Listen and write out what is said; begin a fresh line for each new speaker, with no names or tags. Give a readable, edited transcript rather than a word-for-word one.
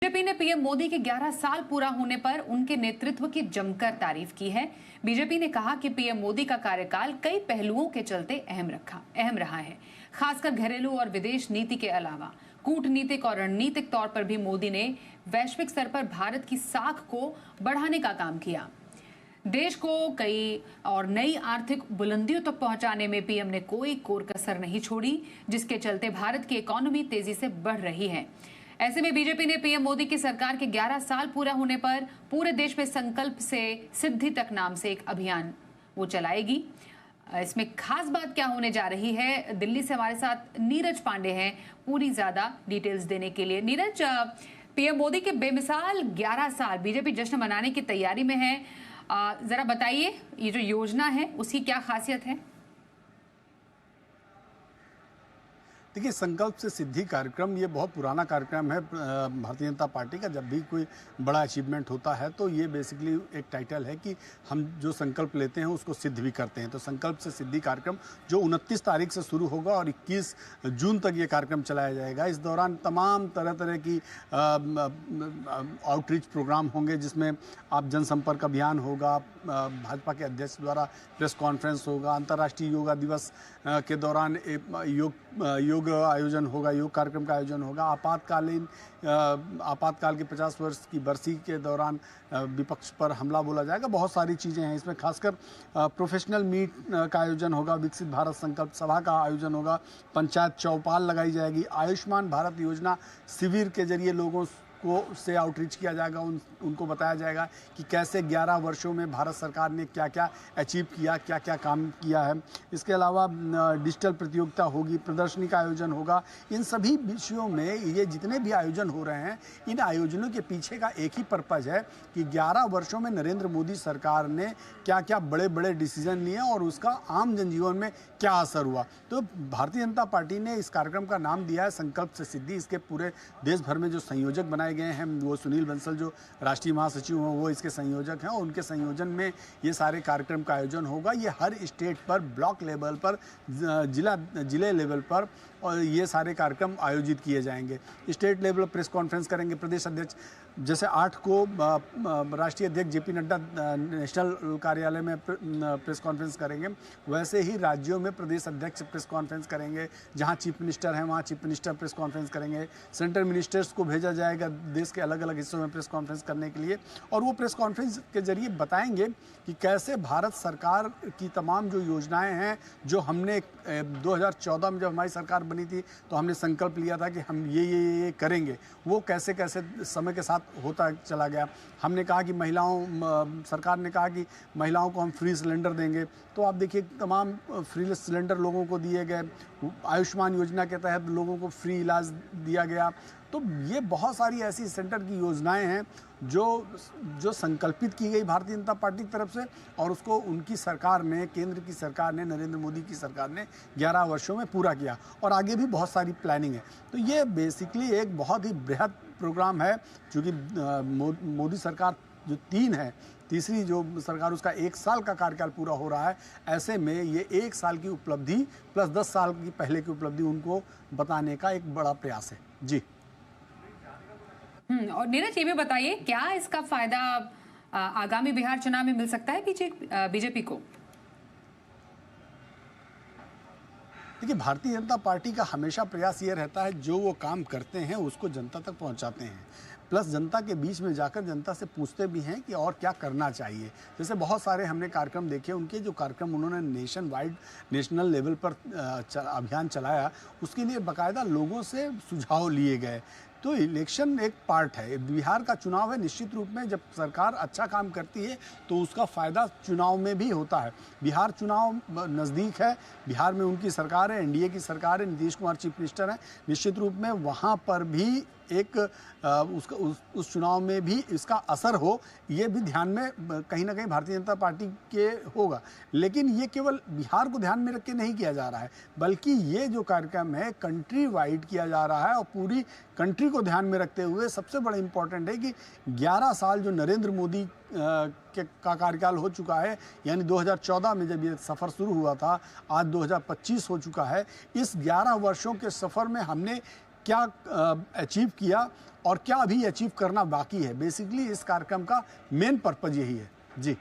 BJP ने PM Modi के 11 साल पूरा होने पर उनके नेतृत्व की जमकर तारीफ की है। बीजेपी ने कहा कि पीएम मोदी का कार्यकाल कई पहलुओं के चलते अहम रहा है, खासकर घरेलू और विदेश नीति के अलावा कूटनीतिक और रणनीतिक तौर पर भी मोदी ने वैश्विक स्तर पर भारत की साख को बढ़ाने का काम किया। देश को कई और नई आर्थिक बुलंदियों तक पहुंचाने में पीएम ने कोई कोर कसर नहीं छोड़ी, जिसके चलते भारत की इकोनॉमी तेजी से बढ़ रही है। ऐसे में बीजेपी ने पीएम मोदी की सरकार के 11 साल पूरा होने पर पूरे देश में संकल्प से सिद्धि तक नाम से एक अभियान वो चलाएगी। इसमें खास बात क्या होने जा रही है, दिल्ली से हमारे साथ नीरज पांडे हैं पूरी ज्यादा डिटेल्स देने के लिए। नीरज, पीएम मोदी के बेमिसाल 11 साल बीजेपी जश्न मनाने की तैयारी में है, जरा बताइए ये जो योजना है उसकी क्या खासियत है?
देखिए, संकल्प से सिद्धि कार्यक्रम ये बहुत पुराना कार्यक्रम है भारतीय जनता पार्टी का। जब भी कोई बड़ा अचीवमेंट होता है तो ये बेसिकली एक टाइटल है कि हम जो संकल्प लेते हैं उसको सिद्ध भी करते हैं। तो संकल्प से सिद्धि कार्यक्रम जो 29 तारीख से शुरू होगा और 21 जून तक ये कार्यक्रम चलाया जाएगा। इस दौरान तमाम तरह तरह की आउटरीच प्रोग्राम होंगे, जिसमें आप जनसंपर्क अभियान होगा, भाजपा के अध्यक्ष द्वारा प्रेस कॉन्फ्रेंस होगा, अंतर्राष्ट्रीय योगा दिवस के दौरान योग आयोजन होगा, योग कार्यक्रम का आयोजन होगा। आपातकाल के 50 वर्ष की बरसी के दौरान विपक्ष पर हमला बोला जाएगा। बहुत सारी चीज़ें हैं इसमें, खासकर प्रोफेशनल मीट का आयोजन होगा, विकसित भारत संकल्प सभा का आयोजन होगा, पंचायत चौपाल लगाई जाएगी, आयुष्मान भारत योजना शिविर के जरिए लोगों को से आउटरीच किया जाएगा, उनको बताया जाएगा कि कैसे 11 वर्षों में भारत सरकार ने क्या क्या अचीव किया, क्या क्या काम किया है। इसके अलावा डिजिटल प्रतियोगिता होगी, प्रदर्शनी का आयोजन होगा। इन सभी विषयों में ये जितने भी आयोजन हो रहे हैं, इन आयोजनों के पीछे का एक ही पर्पज है कि 11 वर्षों में नरेंद्र मोदी सरकार ने क्या क्या बड़े बड़े डिसीजन लिए और उसका आम जनजीवन में क्या असर हुआ। तो भारतीय जनता पार्टी ने इस कार्यक्रम का नाम दिया है संकल्प से सिद्धि। इसके पूरे देश भर में जो संयोजक बनाए गए हैं, वो सुनील बंसल जो राष्ट्रीय महासचिव हैं वो इसके संयोजक हैं, और उनके संयोजन में ये सारे कार्यक्रम का आयोजन होगा। ये हर स्टेट पर, ब्लॉक लेवल पर, जिले लेवल पर और ये सारे कार्यक्रम आयोजित किए जाएंगे। स्टेट लेवल पर प्रेस कॉन्फ्रेंस करेंगे प्रदेश अध्यक्ष, जैसे 8 को राष्ट्रीय अध्यक्ष जेपी नड्डा नेशनल कार्यालय में प्रेस कॉन्फ्रेंस करेंगे, वैसे ही राज्यों में प्रदेश अध्यक्ष प्रेस कॉन्फ्रेंस करेंगे। जहां चीफ मिनिस्टर हैं वहां चीफ मिनिस्टर प्रेस कॉन्फ्रेंस करेंगे। सेंट्रल मिनिस्टर्स को भेजा जाएगा देश के अलग अलग हिस्सों में प्रेस कॉन्फ्रेंस करने के लिए, और वो प्रेस कॉन्फ्रेंस के जरिए बताएंगे कि कैसे भारत सरकार की तमाम जो योजनाएं हैं, जो हमने 2014 में जब हमारी सरकार बनी थी तो हमने संकल्प लिया था कि हम ये करेंगे, वो कैसे कैसे समय के साथ होता चला गया। हमने कहा कि सरकार ने कहा कि महिलाओं को हम फ्री सिलेंडर देंगे, तो आप देखिए तमाम फ्री सिलेंडर लोगों को दिए गए। आयुष्मान योजना के तहत लोगों को फ्री इलाज दिया गया। तो ये बहुत सारी ऐसी सेंटर की योजनाएं हैं जो संकल्पित की गई भारतीय जनता पार्टी की तरफ से, और उसको उनकी सरकार ने, केंद्र की सरकार ने, नरेंद्र मोदी की सरकार ने 11 वर्षों में पूरा किया, और आगे भी बहुत सारी प्लानिंग है। तो ये बेसिकली एक बहुत ही बृहद प्रोग्राम है, क्योंकि मोदी सरकार जो 3 है, तीसरी जो सरकार उसका 1 साल का कार्यकाल पूरा हो रहा है। ऐसे में ये 1 साल की उपलब्धि प्लस 10 साल की पहले की उपलब्धि उनको बताने का एक बड़ा प्रयास है। जी।
और नीरज, ये भी बताइए क्या इसका फायदा आगामी बिहार चुनाव में मिल सकता है बीजेपी को?
देखिए, भारतीय जनता पार्टी का हमेशा प्रयास ये रहता है जो वो काम करते हैं उसको जनता तक पहुंचाते हैं, प्लस जनता के बीच में जाकर जनता से पूछते भी हैं कि और क्या करना चाहिए। जैसे बहुत सारे हमने कार्यक्रम देखे, उनके जो कार्यक्रम उन्होंने नेशनल लेवल पर अभियान चलाया, उसके लिए बाकायदा लोगों से सुझाव लिए गए। तो इलेक्शन एक पार्ट है, बिहार का चुनाव है। निश्चित रूप में जब सरकार अच्छा काम करती है तो उसका फ़ायदा चुनाव में भी होता है। बिहार चुनाव नज़दीक है, बिहार में उनकी सरकार है, एनडीए की सरकार है, नीतीश कुमार चीफ मिनिस्टर हैं। निश्चित रूप में वहाँ पर भी एक उस चुनाव में भी इसका असर हो, ये भी ध्यान में कहीं ना कहीं भारतीय जनता पार्टी के होगा। लेकिन ये केवल बिहार को ध्यान में रख के नहीं किया जा रहा है, बल्कि ये जो कार्यक्रम है कंट्री वाइड किया जा रहा है, और पूरी कंट्री को ध्यान में रखते हुए सबसे बड़ा इम्पोर्टेंट है कि 11 साल जो नरेंद्र मोदी का कार्यकाल हो चुका है, यानी 2014 में जब ये सफ़र शुरू हुआ था, आज 2025 हो चुका है। इस 11 वर्षों के सफ़र में हमने क्या अचीव किया और क्या अभी अचीव करना बाकी है। बेसिकली इस कार्यक्रम का मेन पर्पज यही है। जी।